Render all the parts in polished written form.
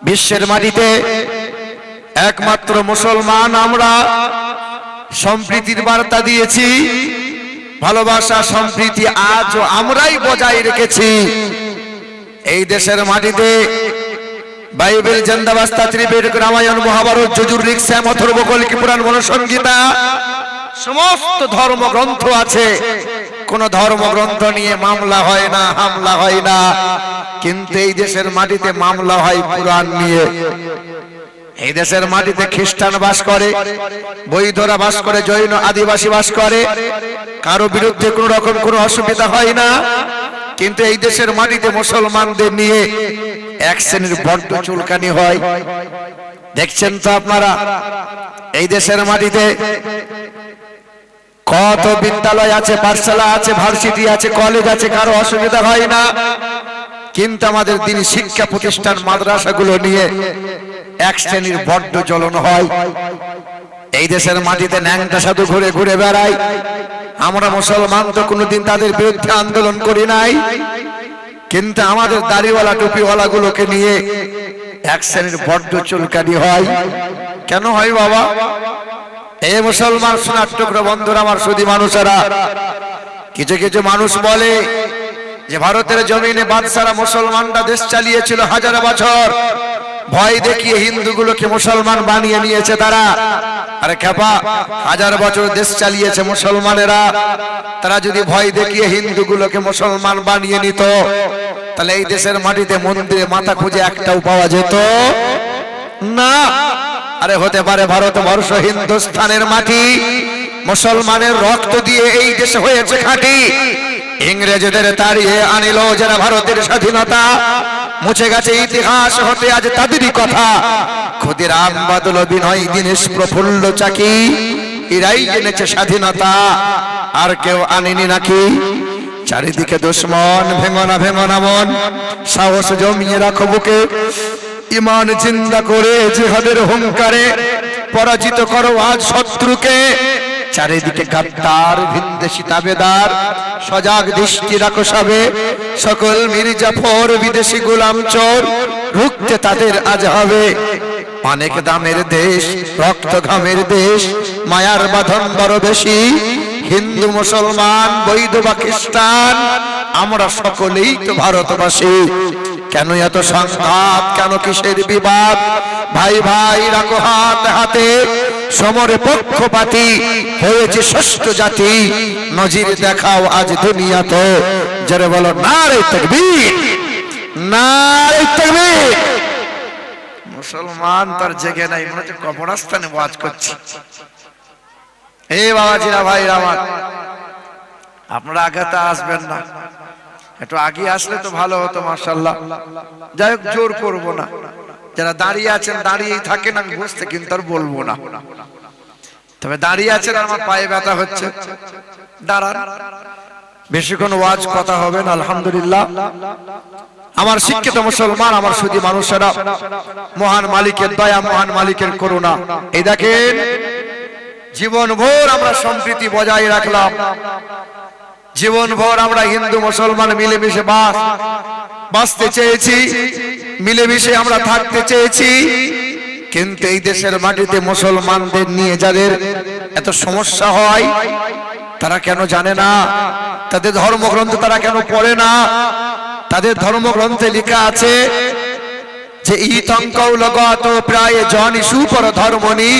বিশ্বের মাটিতে একমাত্র মুসলমান আমরা সম্প্রীতির বার্তা দিয়েছি, ভালোবাসা সম্প্রীতি আজও আমরাই বজায় রেখেছি। এই দেশের মাটিতে বাইবেল, জিন্দাবাদ, ত্রিপিটক, রামায়ণ, মহাভারত, যজুর, ঋক্, অথর্ব, কল্কি, পুরাণ, মনুসংহিতা সমস্ত ধর্মগ্রন্থ আছে। কোন ধর্মগ্রন্থ নিয়ে মামলা হয় না, হামলা হয় না, কিন্তু এই দেশের মাটিতে মামলা হয় কোরআন নিয়ে। এই দেশের মাটিতে খ্রিস্টান বাস করে, বৌদ্ধরা বাস করে, জৈন, আদিবাসী বাস করে, কারো বিরুদ্ধে কোন রকম কোনো অসুবিধা হয় না। কিন্তু এই দেশের মাটিতে মুসলমানদের নিয়ে এক শ্রেণীর বড্ড চুলকানি হয়। দেখছেন তো আপনারা, এই দেশের মাটিতে কত বিদ্যালয় আছে, পাঠশালা আছে, ভার্সিটি আছে, কলেজ আছে, কারো অসুবিধা হয় না। কিন্তু আমাদের দ্বীনি শিক্ষা প্রতিষ্ঠান, মাদ্রাসাগুলো নিয়ে এক শ্রেণীর বড্ড জ্বলন হয়। এই দেশের মাটিতে ন্যাংটা সাধু ঘুরে ঘুরে বেড়ায়। আমরা মুসলমান তো কোনোদিন তাদের বিরুদ্ধে আন্দোলন করি নাই, কিন্তু আমাদের দাড়িওয়ালা টুপিওয়ালা গুলোকে নিয়ে এক শ্রেণীর বড্ড চুলকানি হয়। কেন হয় বাবা? এই মুসলমান সোনার টুকরো বন্ধুরা, আমার সুধী মানুষেরা, কিছু কিছু মানুষ বলে যে ভারতের জমিনে বাদশারা মুসলমানরা দেশ চালিয়েছিল হাজার বছর, ভয় দেখিয়ে হিন্দুগুলোকে মুসলমান বানিয়ে নিয়েছে তারা। আরে খেপা, হাজার বছর দেশ চালিয়েছে মুসলমানেরা, তারা যদি ভয় দেখিয়ে হিন্দুগুলোকে মুসলমান বানিয়ে নিত, তাহলে এই দেশের মাটিতে মন্দিরে মাথা খুঁজে একটাও পাওয়া যেত না। আরে হতে পারে ভারতবর্ষ হিন্দুস্তানের মাটি, মুসলমানের রক্ত দিয়ে এই দেশে হয়েছে খাঁটি। ইংরেজদের তাড়িয়ে আনিল যারা ভারতের স্বাধীনতা, মুছে গেছে ইতিহাস হতে আজ তাদেরই কথা। ক্ষুদিরাম বাদল, বিনয়, দীনেশ, প্রফুল্ল চাকি, এরাই এনেছে স্বাধীনতা, আর কেউ আনেনি নাকি? চারিদিকে দুশ্মন, ভেঙনা ভেঙনা মন, সাহস জমিয়ে রাখো বুকে, ইমান জিন্দা করে জিহাদের হুঙ্কারে পরাজিত করো আজ শত্রুকে। চারিদিকে গাদ্দার, ভিনদেশী তাবেদার, সজাগ দৃষ্টি রাখো সবে, সকল মির্জাফর, বিদেশি গোলাম চোর, রুখতে তাদের আজ হবে। অনেক দামের দেশ, রক্ত ঘামের দেশ, মায়ার বাঁধন বড় বেশি। হিন্দু, মুসলমান, বৈধ বা খ্রিস্টান, আমরা সকলেই তো ভারতবাসী। কেন এত সংঘাত, কেন কিসের বিবাদ? ভাই ভাই রাখো হাত হাতে, সমরে পক্ষপাতী হয়েছে ষষ্ঠ জাতি। নজির দেখাও আজ দুনিয়াতে, যারা বলো নারে তাকবীর, নারে তাকবীর। মুসলমান তার জেগে নাই, মনে হচ্ছে কবরস্থানে ওয়াজ করছে। হে বাবাজিরা, ভাইরা আমার, আপনারা আগে তো আসবেন না, একটু আগে আসলে তো ভালো হতো মাশাআল্লাহ। যাই হোক, জোর করবো না, যারা দাঁড়িয়ে আছেন দাঁড়িয়েই থাকেন, আমি বসতে কিন্তু আর বলবো না। তবে দাঁড়িয়ে আছেন, আমার পায়ে ব্যথা হচ্ছে, দাঁড়ান, বেশিক্ষণ ওয়াজ কথা হবে না। আলহামদুলিল্লাহ, আমার শিক্ষিত মুসলমান, আমার সুধী মানুষেরা, মহান মালিকের দয়া, মহান মালিকের করুণা, এই দেখেন জীবন ভোর আমরা সম্প্রীতি বজায় রাখলাম। জীবন ভোর আমরা হিন্দু মুসলমান মিলেমিশে বাঁচতে চেয়েছি, মিলেমিশে আমরা থাকতে চেয়েছি। কিন্তু এই দেশের মাটিতে মুসলমানদের নিয়ে যাদের এত সমস্যা হয়, তারা কেন জানে না? তাদের ধর্মগ্রন্থ তারা কেন পড়ে না? তাদের ধর্মগ্রন্থে লেখা আছে যে ইতঙ্কৌ লগত প্রায় জনি সুপর ধর্মনি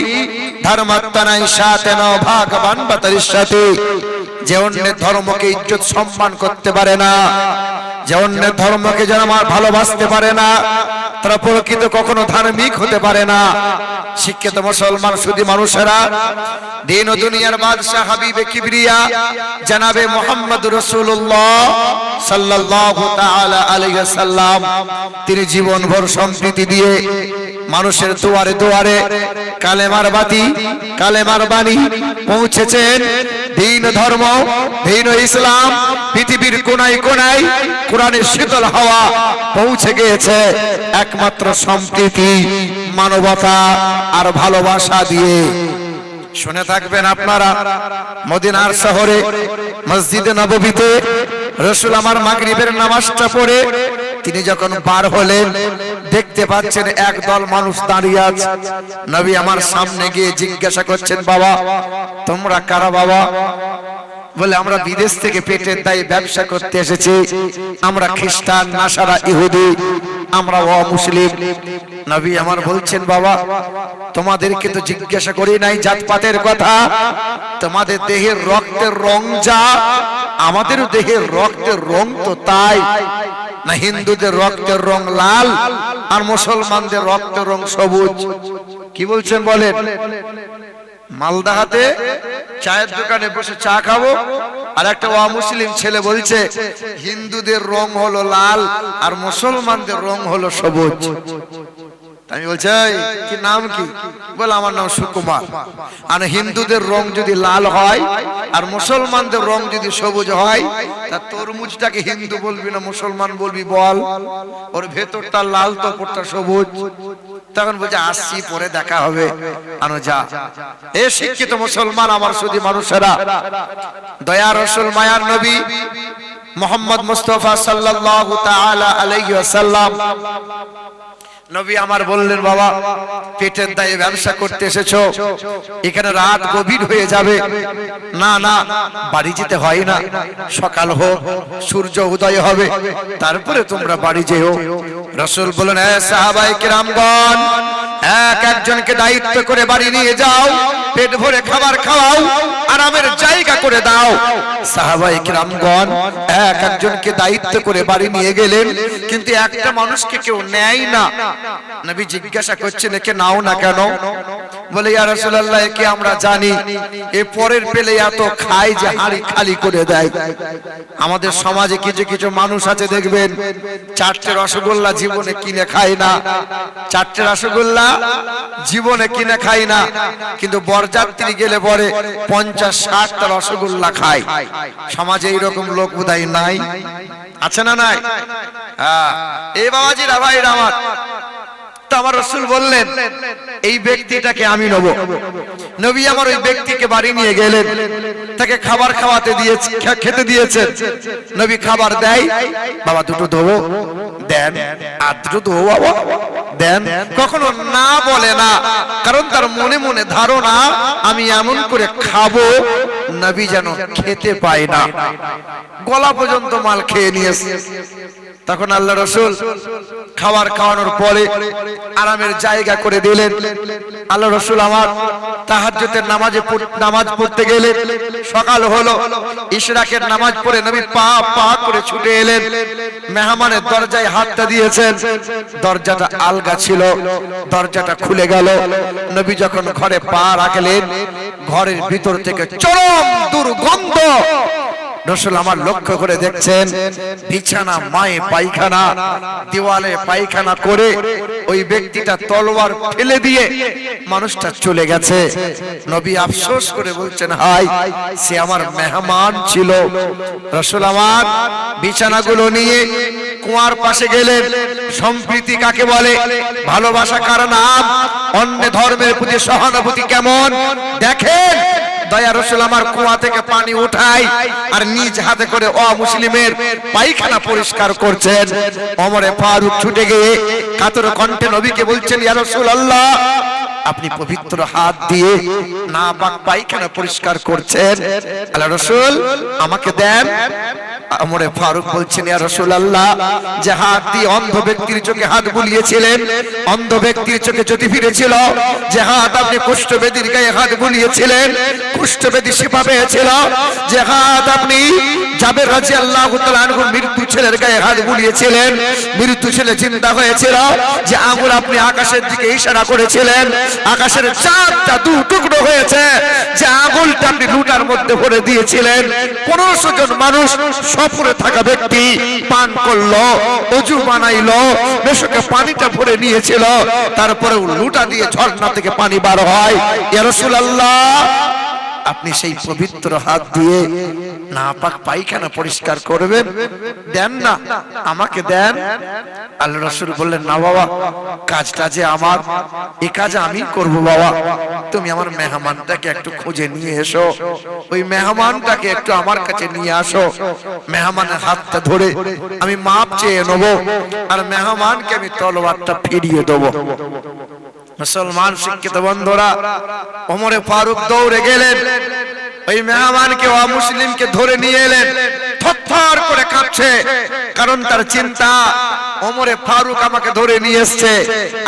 ধর্মত্তনাই সাতেন ভাগবান বতরিষ্যতি। যে অন্যের ধর্মকে ইজ্জত সম্মান করতে পারে না, যে অন্যের ধর্মকে যেন আমার ভালোবাসতে পারে না, তারা প্রকৃত কখনো ধার্মিক হতে পারে না। শিক্ষিত মুসলমান সুধী মানুষেরা, দিন ও দুনিয়ার বাদশাহ হাবিবে কিবরিয়া জনাবে মুহাম্মদ রাসূলুল্লাহ সাল্লাল্লাহু তাআলা আলাইহি ওয়াসাল্লাম, তিনি জীবনভর সম্প্রীতি দিয়ে মানুষের দুয়ারে দুয়ারে কালেমার বাতি, কালেমার বাণী পৌঁছেছেন। দিন ধর্ম, দিন ইসলাম পৃথিবীর কোনায় কোনায় কোরআনের শীতল হাওয়া পৌঁছে গিয়েছে একমাত্র সম্প্রীতি, মানবতা আর ভালোবাসা দিয়ে। শুনে থাকবেন আপনারা, মদিনার শহরে মসজিদে নববীতে রাসূল আমার মাগরিবের নামাজটা পড়ে তিনি যখন বার হলেন দেখতে পাচ্ছেন একদল মানুষ দাঁড়িয়ে আছে। নবী আমার সামনে গিয়ে জিজ্ঞাসা করছেন, বাবা তোমরা কারা বাবা? বলে আমরা বিদেশ থেকে পেটের দায়ে ব্যবসা করতে এসেছি, আমরা খ্রিস্টান, নাসারা, ইহুদি, আমরা অমুসলিম। নবী আমার বলছেন, বাবা তোমাদেরকে তো জিজ্ঞাসা করি নাই জাতপাতের কথা, তোমাদের দেহের রক্তের রং যা আমাদের দেহের রক্তের রং তো তাই না? হিন্দুদের রক্তের রং লাল আর মুসলমানদের রক্তের রং সবুজ। কি বলছেন বলেন? মালদাহাতে চায়ের দোকানে বসে চা খাবো, আর একটা অমুসলিম ছেলে বলছে হিন্দুদের রং হলো লাল আর মুসলমানদের রং হলো সবুজ। আমি বলছি কি নাম কি? বলে আমার নাম সুকুমার। আর হিন্দুদের রং যদি লাল হয় আর মুসলমানদের রং যদি সবুজ হয়, তা তরমুজটাকে হিন্দু বলবি না মুসলমান বলবি বল? ওর ভেতরটা লাল তো ওপরটা সবুজ। তখন বলছে আসছি পরে দেখা হবে। আনো যা। এ শিক্ষিত মুসলমান আমার শুধু মানুষেরা, দয়া রাসূল মায়ার নবী মুহাম্মদ মুস্তাফা সাল্লাল্লাহু তাআলা আলাইহি ওয়াসাল্লাম নবী আমার বললেন, বাবা পেটের দায়ে ব্যবসা করতে এসেছো, এখানে রাত গভীর হয়ে যাবে, না না বাড়ি যেতে হয় না, সকাল হোক সূর্য উদয় হবে তারপরে তোমরা বাড়ি যেও। রাসূল বলেন, হে সাহাবায়ে কিরামগণ, এক একজনকে দায়িত্ব করে বাড়ি নিয়ে যাও, পেট ভরে খাবার খাওয়াও, আরামের জায়গা করে দাও। সাহাবায়ে কিরামগণ এক একজনকে দায়িত্ব করে বাড়ি নিয়ে গেলেন, কিন্তু একটা মানুষকে কেউ নেয় না। নবী জিজ্ঞাসা করছেন, একে নাও না কেন? বলে, ইয়া রাসূলুল্লাহ একে আমরা জানি এ পরের পেলে এত খায় যে হাড়ি খালি করে দেয়। আমাদের সমাজে কিছু কিছু মানুষ আছে দেখবেন, চারটে রসগোল্লা জীবনে কিনে খায় না, চারটে রসগোল্লা জীবনে কিনে খায় না, কিন্তু বরযাত্রী গেলে পরে 50-60টা রসগোল্লা খায়। সমাজে এইরকম লোক বোধহয় নাই, আছে না নাই? হ্যাঁ, এই বাবাজিরা ভাইরা আমার, আমার রাসূল বললেন এই ব্যক্তিটাকে আমি নেব। নবী আমার ওই ব্যক্তিকে বাড়ি নিয়ে গেলেন, তাকে খাবার খাওয়াতে দিয়েছে, খেতে দিয়েছেন। নবী খাবার দেয়, বাবা দুটো দেবো, দেন। আর দুটো দেবো বাবা, দেন। কখনো না বলে না, কারণ তার মনে মনে ধারণা আমি এমন করে খাবো নবী যেন খেতে পায় না। গলা পর্যন্ত মাল খেয়ে নিয়েছে। তখন আল্লাহ রাসূল খাবার খাওয়ানোর পরে আরামের জায়গা করে দিলেন। আল্লাহ রাসূল আমার তাহাজ্জুদের নামাজ পড়তে গেলেন। সকাল হলো, ইশরাকের নামাজ পড়ে নবী পা পা করে ছুটে এলেন। মেহমানের দরজায় হাতটা দিয়েছেন, দরজাটা আলগা ছিল, দরজাটা খুলে গেল। নবী যখন ঘরে পা রাখলেন, ঘরের ভিতর থেকে চরম দুর্গন্ধ। রাসূল আমার লক্ষ্য করে দেখছেন বিছানা মায়ে পায়খানা, দেওয়ালে পায়খানা করে ওই ব্যক্তিটা তলোয়ার ফেলে দিয়ে মানুষটা চলে গেছে। নবী আফসোস করে বলছেন, হায় সে আমার মেহমান ছিল। রাসূল আমার বিছানাগুলো নিয়ে কুয়ার পাশে গেলেন। সম্প্রীতি কাকে বলে, ভালোবাসা কার নাম, অন্য ধর্মের প্রতি সহানুভূতি কেমন দেখেন। দয়া রাসূল আমার কুয়া থেকে পানি উঠায় আর নিজ হাতে করে অমুসলিমের পায়খানা পরিষ্কার করছেন। ওমরে ফারুক ছুটে গিয়ে কাতর কণ্ঠে নবীকে বলছেন, ইয়া রাসূলুল্লাহ আপনি পবিত্র হাত দিয়ে নাপাক পায়খানা পরিষ্কার করছেন, আল্লাহ রাসূল আমাকে দেন। ওমরে ফারুক বলছেন, ইয়া রাসূলুল্লাহ যে হাত দিয়ে অন্ধ ব্যক্তির চোখে হাত বুলিয়েছিলেন, অন্ধ ব্যক্তির চোখে জ্যোতি ফিরেছিল, যে হাত আপনি কুষ্ঠবেদীর গায়ে হাত বুলিয়েছিলেন, কুষ্ঠবেদী শিফা পেয়েছিল, যে হাত আপনি জাবের রাদিয়াল্লাহু তাআলা আনহু মৃত্যু ছেলের গায়ে হাত বুলিয়েছিলেন, মৃত্যু ছেলে জিন্দা হয়েছিল, যে আঙ্গুল আপনি আকাশের দিকে ইশারা করেছিলেন, আকাশের চাঁদটা দু টুকরো হয়েছে, যে আঙ্গুলটা আপনি লুটার মধ্যে ভরে দিয়েছিলেন, 1500 জন মানুষ সফরে থাকা ব্যক্তি পান করলো, ওযু বানাইলো, মেশকে পানিটা ভরে নিয়েছিল, তারপরে লুটা দিয়ে ঝর্ণা থেকে পানি বার হয়। ইয়া রাসূলুল্লাহ আপনি সেই পবিত্র হাত দিয়ে নাপাক পায়খানা পরিষ্কার করবেন, দেন না, আমাকে দেন। আল্লাহ রাসূল বললেন, না বাবা, কাজটা যে আমার, এই কাজ আমি করব বাবা, তুমি আমার মেহমানটাকে একটু খুঁজে নিয়ে এসো, ওই মেহমানটাকে একটু আমার কাছে নিয়ে আসো। মেহমানের হাতটা ধরে আমি মাপ চেয়ে নেব, আর মেহমানকে আমি তলোয়ারটা ফিরিয়ে দেবো। মুসলমান শিক্ষিত বন্ধুরা, ওমরে ফারুক দৌড়ে গেলেন, ওই মেহমানকে অমুসলিমকে ধরে নিয়ে এলেন। থরথর করে কাঁপছে, কারণ তার চিন্তা, ওমরে ফারুক আমাকে ধরে নিয়ে এসেছে,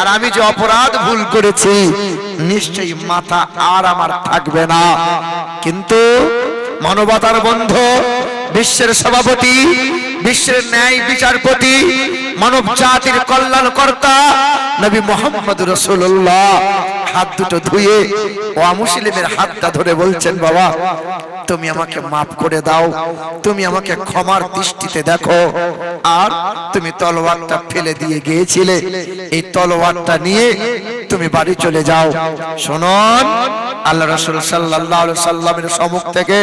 আর আমি যে অপরাধ ভুল করেছি নিশ্চয়ই মাথা আর আমার থাকবে না। কিন্তু মানবতার বন্ধু, বিশ্বের সভাপতি, বিশ্বের ন্যায় বিচারপতি, মানব জাতির কল্যাণকর্তা নবী মুহাম্মদ রাসূলুল্লাহ হাত দুটো ধুয়ে অমুসলিমের হাতটা ধরে বলছেন, বাবা তুমি আমাকে মাফ করে দাও, তুমি আমাকে ক্ষমার দৃষ্টিতে দেখো, আর তুমি তলোয়ারটা ফেলে দিয়ে গিয়েছিলে, এই তলোয়ারটা নিয়ে তুমি বাড়ি চলে যাও। শুনুন, আল্লাহ রাসূল সাল্লাল্লাহু আলাইহি সাল্লামের সম্মুখ থেকে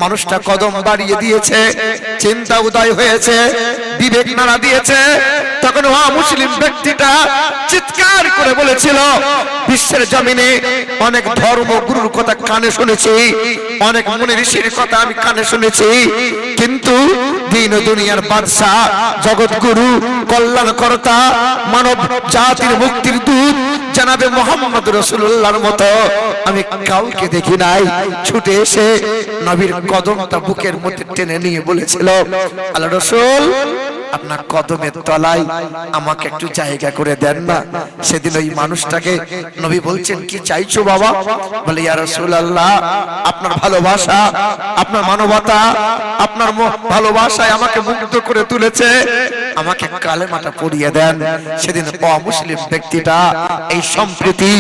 মানুষটা কদম বাড়িয়ে দিয়েছে, চিন্তা উদয় হয়েছে, বিবেক নাড়া দিয়েছে। তখন মুসলিম ব্যক্তিটা চিৎকার করে বলেছিল, বিশ্বের জমিনে অনেক ধর্মগুরুর কথা কানে শুনেছি, অনেক মুনি ঋষির কথা আমি কানে শুনেছি, কিন্তু দিন ও দুনিয়ার বাদশা, জগৎগুরু, কল্যাণকর্তা, মানব জাতির মুক্তির দূত জনাবে মুহাম্মদ রাসূলুল্লাহর মতো আমি কাউকে দেখি নাই। ছুটে এসে নবীর কদমটা বুকের মধ্যে টেনে নিয়ে বলেছিল, আল্লাহ রাসূল আপনার কদমের তলায় আমাকে একটু জায়গা করে দেন না। সেদিন ওই মানুষটাকে নবী বলছেন, কি চাইছো বাবা? বলে, ইয়া রাসূলুল্লাহ, আপনার ভালোবাসা, আপনার মানবতা, আপনার ভালোবাসায় আমাকে মুগ্ধ করে তুলেছে, আমাকে কালেমাটা পড়িয়ে দেন। সেদিন অমুসলিম ব্যক্তিটা এই সম্প্রীতি,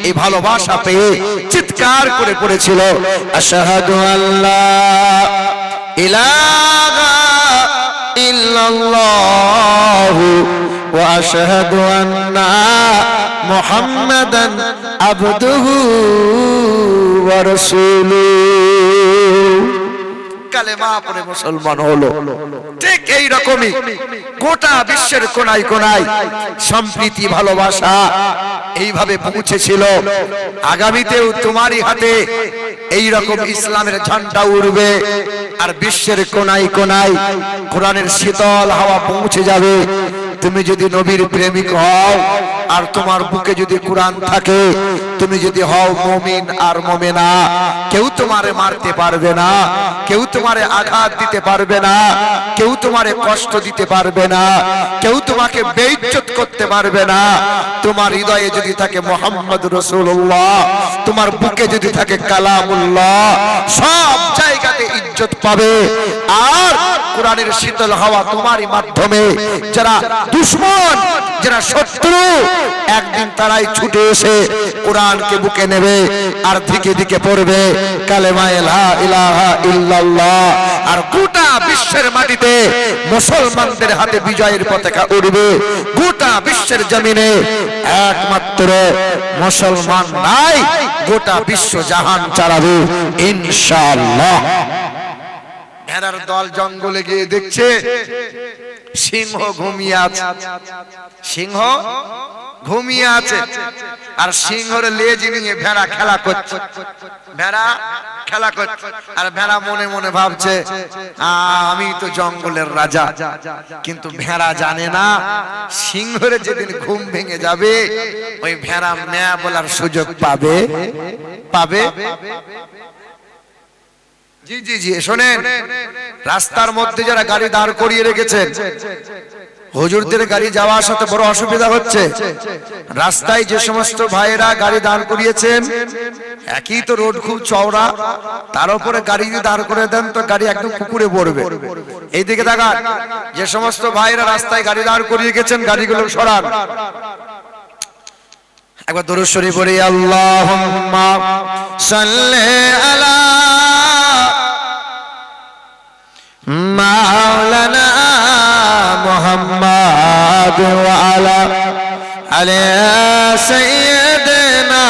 এই ভালোবাসা পেয়ে চিৎকার করে পড়েছিল, আশহাদু আল্লা ইলাহা ইল্লাল্লাহু ওয়া আশহাদু আন্না মুহাম্মাদান আবদুহু ওয়া রাসূলুহু। কালেমা পড়ে মুসলমান হলো। ঠিক এই রকমই গোটা বিশ্বের কোনায় কোনায় সম্প্রীতি, ভালোবাসা এইভাবে পৌঁছেছিল। আগামীতেও তোমারই হাতে এই রকম ইসলামের ঝান্ডা উড়বে, আর বিশ্বের কোনায় কোনায় কোরআনের শীতল হাওয়া পৌঁছে যাবে। তুমি যদি নবীর প্রেমিক হও, আর তোমার বুকে যদি কোরআন থাকে, তুমি যদি হও মুমিন আর মুমিনা, কেউ তোমারে মারতে পারবে না, কেউ তোমারে আঘাত দিতে পারবে না, কেউ তোমারে কষ্ট দিতে পারবে না, কেউ তোমাকে বেইজ্জত করতে পারবে না। তোমার হৃদয়ে যদি থাকে মুহাম্মদ রাসূলুল্লাহ, তোমার বুকে যদি থাকে কালামুল্লাহ, সব জায়গাতে ইজ্জত পাবে। আর কোরআনের শীতল হাওয়া তোমারই মাধ্যমে যারা দুশমন, যারা শত্রু, একদিন তারাই ছুটে এসে কোরআনকে বুকে নেবে, আর দিকে দিকে পড়বে কালেমা লা ইলাহা ইল্লাল্লাহ, আর গোটা বিশ্বের মাটিতে মুসলমানদের হাতে বিজয়ের পতাকা উড়বে। গোটা বিশ্বের জমিনে একমাত্র মুসলমান নাই, গোটা বিশ্ব জাহান চালাবে ইনশাআল্লাহ। ভেড়ার দল জঙ্গলে গিয়ে দেখছে সিংহ ঘুমিয়ে আছে, সিংহ ঘুমিয়ে আছে, আর সিংহর লেজ নিয়ে ভেড়া খেলা করছে, ভেড়া খেলা করছে। আর ভেড়া মনে মনে ভাবছে, আমি তো জঙ্গলের রাজা। কিন্তু ভেড়া জানে না, সিংহরে যেদিন ঘুম ভেঙে যাবে, ওই ভেড়া ম্যা বলার সুযোগ পাবে পাবে জি জি জি শোনেন, রাস্তার মধ্যে যারা গাড়ি দাঁড় করিয়ে রেখেছেন, হুজুরদের গাড়ি যাওয়া আসাতে বড় অসুবিধা হচ্ছে। রাস্তায় যে সমস্ত ভাইয়েরা গাড়ি দাঁড় করিয়েছেন, একই তো রোড খুব চওড়া, তার উপরে গাড়ি যদি দাঁড় করে দেন তো গাড়ি একদম পুকুরে পড়বে। এইদিকে দেখান, যে সমস্ত ভাইয়েরা রাস্তায় গাড়ি দাঁড় করিয়ে গেছেন, গাড়িগুলো সরান। একবার দরুদ শরীফ পড়ি, আল্লাহুম্মা সাল্লি আলা মাওলানা মুহাম্মাদ ওয়া আলা আলি সাইয়্যিদিনা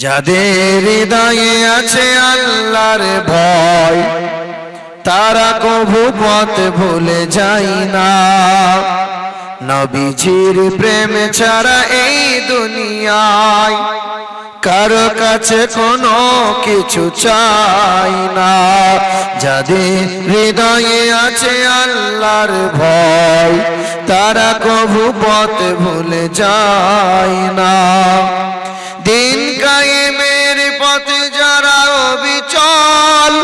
যাদের হৃদয়ে আছে আল্লাহর ভয় তারা কভু পথ ভুলে যায় না। নবীজির প্রেম ছাড়া এই দুনিয়ায় কারো কাছে কোনো কিছু চাই না। যাদের হৃদয়ে আছে আল্লাহর ভয় তারা কভু পথ ভুলে যায় না। দিন কায়েমের পথে যারা অবিচল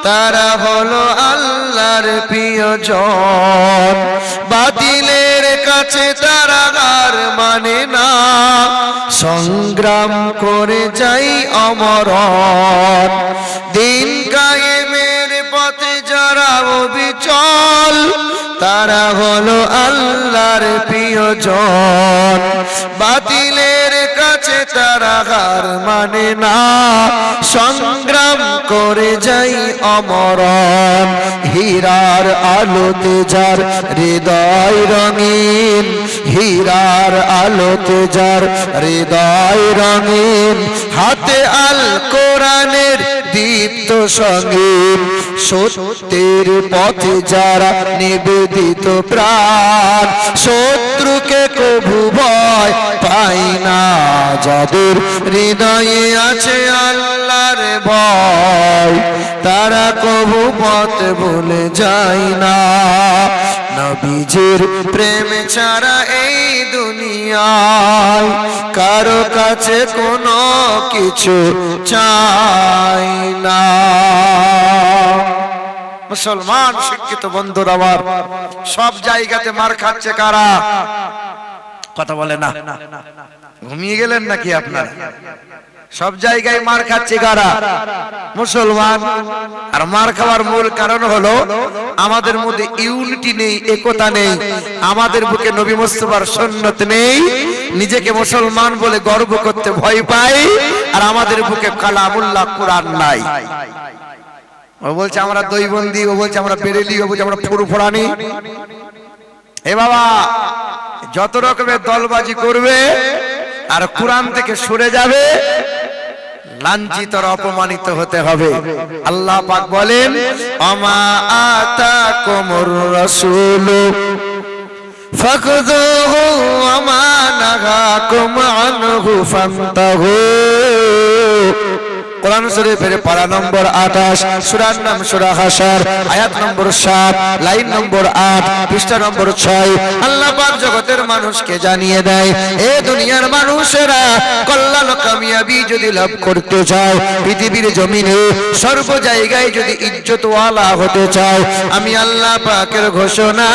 তারা হলো আল্লাহর প্রিয়জন। বাতিলের কাছে তারা হার মানে না, সংগ্রাম করে যাই অমরণ। দিন কায়েমের পথে যারা অবিচল তারা হলো আল্লাহর প্রিয়জন। বাতিলের কাছে তারা হার মানে না, সংগ্রাম করে যাই অমরণ। হীরার আলোতে যার হৃদয় রঙিন, হীরার আলোতে যার হৃদয় রঙিন, হাতে আল কোরআনের দীপ্ত সঙ্গীত। সত্যের পথে যারা নিবেদিত প্রাণ, শত্রুকে কভু ভয় পাই না। যাদের হৃদয়ে আছে আল্লাহর ভয় তারা কভু পথ ভুলে যায় না। নবীজির প্রেম ছাড়া এই দুনিয়ায় কারো কাছে কোনো কিছু চাই না। মুসলমান শিক্ষিত বন্ধুরা আমার, সব জায়গাতে মার খাচ্ছে কারা? কথা বলে না, ঘুমিয়ে গেলেন নাকি আপনারা? সব জায়গায় মার খাচ্ছে কারা? মুসলমান। আর মার খাওয়ার মূল কারণ হলো আমাদের মধ্যে ইউনিটি নেই, একতা নেই। আমাদের বুকে নবী মুস্তাফার সুন্নাত নেই, নিজেকে মুসলমান বলে গর্ব করতে ভয় পাই। আর আমাদের বুকে কালামুল্লাহ কোরআন নাই। ও বলছে আমরা দইবন্দি, ও বলছে আমরা বেরেলি, ও বলছে আমরা ফুরফুরানি। এ বাবা, যত রকমের দলবাজি করবে আর কোরআন থেকে সরে যাবে, লাঞ্ছিত আর অপমানিত হতে হবে। আল্লাহ পাক বলেন, আমা আতাকুমুর রাসূল ফাখুযুহু ওয়া মা নাহাকুম আনহু ফান্তাহু। কোরআন শরীফের পারা নম্বর 28, সূরার নাম সূরা হাসর, আয়াত নম্বর 7, লাইন নম্বর 8, পৃষ্ঠা নম্বর 6। আল্লাহ পাক জগতের মানুষকে জানিয়ে দেয়, এ দুনিয়ার মানুষেরা কল্যাণ কামিয়াবি যদি লাভ করতে চাও, পৃথিবীর জমিনে সর্ব জায়গায় যদি ইজ্জতওয়ালা হতে চাও, আমি আল্লাহ পাকের ঘোষণা,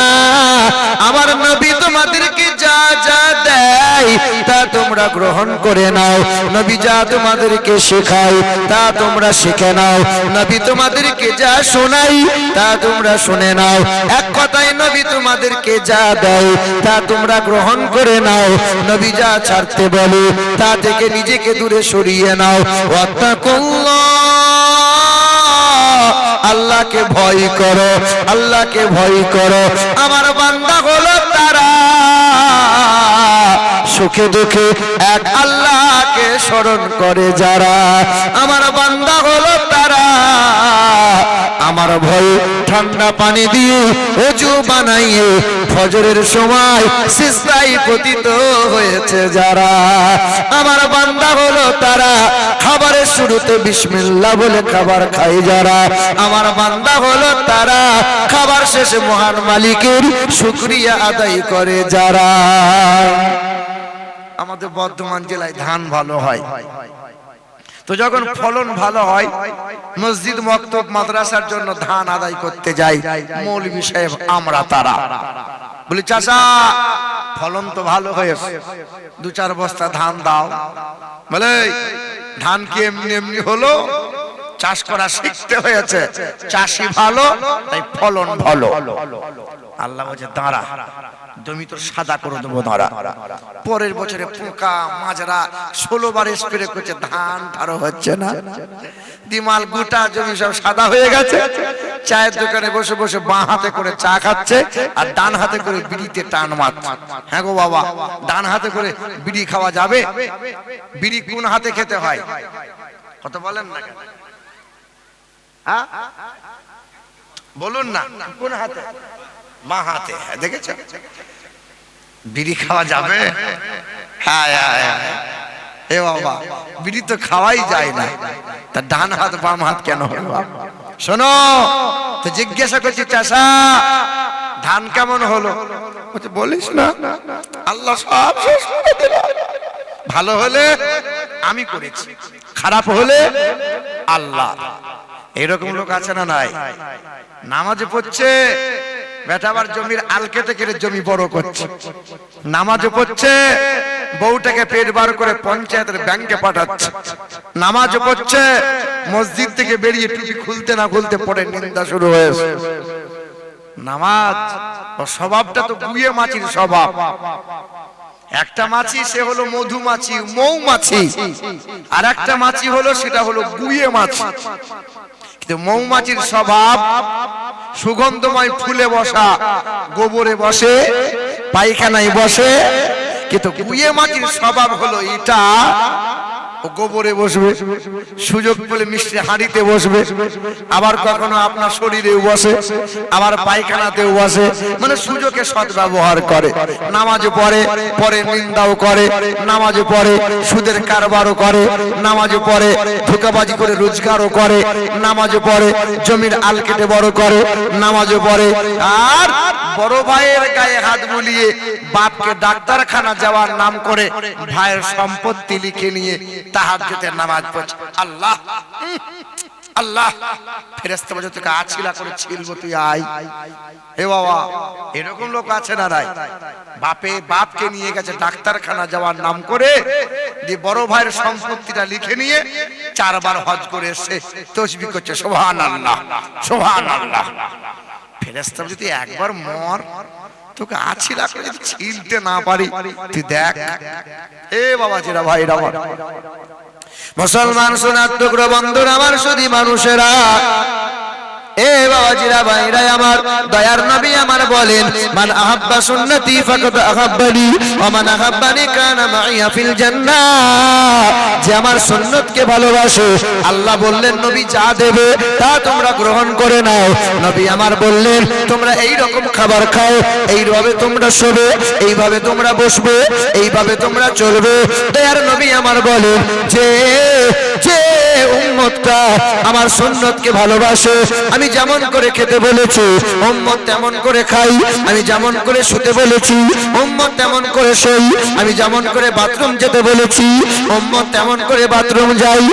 আমার নবী তোমাদেরকে যা যা দেয় তা তোমরা গ্রহণ করে নাও। নবী যা তোমাদেরকে শেখায় তা তোমরা শিখে নাও। নবী তোমাদেরকে যা শোনাই তা তোমরা শুনে নাও। এক কথায় নবী তোমাদেরকে যা দেয় তা তোমরা গ্রহণ করে নাও। নবী যা ছাড়তে বলে তা থেকে নিজেকে দূরে সরিয়ে নাও। ওয়াত্তাকুল্লাহ, আল্লাহকে ভয় করো, আল্লাহকে ভয় করো। আমার বান্দা হলো তারা সুখে দুঃখে এক আল্লাহকে স্মরণ করে যারা। আমার বান্দা হলো তারা আমার ভয়ে ঠান্ডা পানি দিয়ে ওযু বানাইয়ে ফজরের সময় সিজদায় পতিত হয়েছে যারা। আমার বান্দা হলো তারা খাবারের শুরুতে বিসমিল্লাহ বলে খাবার খায় যারা। আমার বান্দা হলো তারা খাবার শেষে মহান মালিকের শুকরিয়া আদায় করে যারা। আমাদের বর্ধমান জেলায় ধান ভালো হয়, তো যখন ফলন ভালো হয় মসজিদ মক্তব মাদ্রাসার জন্য ধান আদায় করতে যাই। মৌলভী সাহেব আমরা তারা বলি, চাচা ফলন তো ভালো হয়েছে, 2-4 বস্তা ধান দাও। বলে ধান কি এমনি এমনি হলো? চাষ করা শিখতে হয়েছে। চাষি ভালো তাই ফলন ভালো। আল্লাহ বলছে দাঁড়া, জমি তো সাদা করে দেবো ধরা। পরের বছরে পোকা মাজরা 16 বার স্প্রে করছে, ধান ধারো হচ্ছে না। দিমাল গোটা জমি সব সাদা হয়ে গেছে। চায়ের দোকানে বসে বসে বাঁ হাতে করে চা খাচ্ছে আর ডান হাতে করে বিড়িতে টান মারছে। হ্যাঁ গো বাবা, ডান হাতে করে বিড়ি খাওয়া যাবে? বিড়ি কোন হাতে খেতে হয় কত বলেন না? বলুন না, কোন হাতে? বাঁ হাতে। দেখেছো বিড়ি খাওয়া যাবে? হ্যাঁ এ বাবা, বিড়ি তো খাওয়াই যায় না, তা ডান হাত বাম হাত কেন হলো? শোনো তো, জিজ্ঞাসা করছি চাষা ধান কেমন হলো? বলিস না, আল্লাহ সব শেষ করে দিল। ভালো হলে আমি করেছি, খারাপ হলে আল্লাহ। এরকম লোক আছে না নাই? নামাজে পড়ছে, বেটা আবার জমির আল কেটে কেটে জমি বড় করছে। নামাজে পড়ছে, বউটাকে পেট বার করে পঞ্চায়েতের ব্যাংকে পাঠাচ্ছে। নামাজে পড়ছে, মসজিদ থেকে বেরিয়ে টুপি খুলতে না খুলতে পড়ে নিন্দা শুরু হয়েছে। নামাজ ও স্বভাবটা তো গুয়ে মাছির স্বভাব। একটা মাছি সে হলো মধুমাছি, মৌমাছি, আর একটা মাছি হলো সেটা হলো গুয়ে মাছি। কিন্তু মৌমাছির স্বভাব সুগন্ধময় ফুলে বসা, গোবরে বসে, পায়খানায় বসে। কিন্তু গুয়ে মাছির স্বভাব হলো এটা, ও গোবরে বসবে, সুযোগ পেলে মিষ্টি হাঁড়িতে বসবে, আবার কখনো আপনার শরীরেও বসে, আবার পায়খানাতেও বসে, মানে সুযোগে সৎ ব্যবহার করে। নামাজ পড়ে, পরে নিন্দাও করে, নামাজ পড়ে সুদের কারবারও করে, নামাজ পড়ে ধোঁকাবাজি করে রোজগারও করে, নামাজ পড়ে জমির আল কেটে বড় করে, নামাজ পড়ে আর বড় ভাইয়ের গায়ে হাত বুলিয়ে বাপকে ডাক্তারখানা যাওয়ার নাম করে ভাইয়ের সম্পত্তি লিখে নিয়ে তাহাজ্জুদের নামাজ পড়ছে। আল্লাহ আল্লাহ, ফেরেশতা বলে তোকে আছিলা করে ছিলবো, তুই আয়। এ বাবা, এরকম লোক আছে না নাই? বাপকে নিয়ে গেছে ডাক্তারখানা যাওয়ার নাম করে, দিয়ে বড় ভাইয়ের সম্পত্তিটা লিখে নিয়ে 4 বার হজ করে এসে তাসবিহ করছে, সুবহানাল্লাহ সুবহানাল্লাহ। ফেরেশতা বলে তুই একবার মর, তোকে আছিলা করে যদি ছিলতে না পারি, তুই দেখ। এ বাবা জিরা ভাইরা, মুসলমান সোনার টুকরো বন্ধুরা আমার, শুধু মানুষেরা, এ বাবাজিরা ভাইরা আমার, দয়ার নবী আমার বলেন, মান আহাব্বা সুন্নতি ফাকাদ আহাব্বানি ওয়া মান আহাব্বানি কানা মাইয়া ফিল জান্নাহ। যে আমার সুন্নতকে ভালোবাসে, আল্লাহ বললেন নবী যা দেবে তা তোমরা গ্রহণ করে নাও। নবী আমার বললেন তোমরা এই রকম খাবার খাও, এইভাবে তোমরা শোবে, এইভাবে তোমরা বসবে, এইভাবে তোমরা চলবে। দয়ার নবী আমার বলেন যে যে উম্মতটা আমার সুন্নতকে ভালোবাসে, আমি যেমন করে খেতে বলেছি উম্মত তেমন করে খাই, আমি যেমন করে শুতে বলেছি উম্মত তেমন করে শোই, আমি যেমন করে বাথরুম যেতে বলেছি উম্মত তেমন করে বাথরুম যাই।